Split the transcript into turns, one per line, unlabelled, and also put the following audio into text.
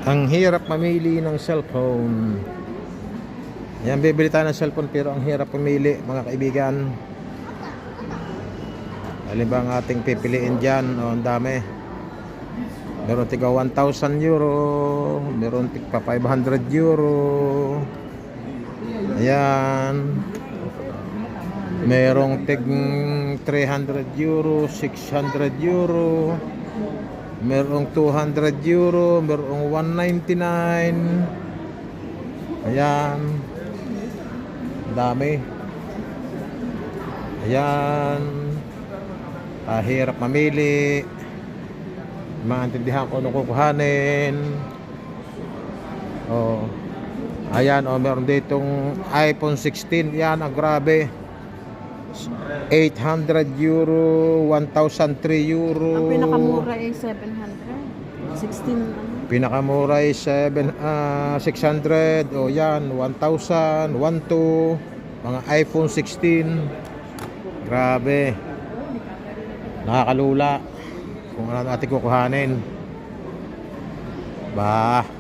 Ang hirap mamili ng cellphone. Yan, bibili tayo ng cellphone pero ang hirap pumili, mga kaibigan. Alin ba ang ating pipiliin dyan? O, ang dami. Meron tiga 1,000 euro, meron tigpa 500 euro. Ayan. Merong tig 300 euro, 600 euro. Merong 200 euro, merong 199. Ayan. Dami. Ayan. Hirap mamili. Maintindihan ko ano kukuhanin. Oh. Ayan, oh, meron ditong iPhone 16. Yan, ang grabe. 800 euro, 1,003 euro.
Ang pinakamura ay 700. 16 ano?
Pinakamura ay 600. O yan, 1,000, 1,200. Mga iPhone 16. Grabe. Nakakalula kung ano natin kukuhanin. Bah.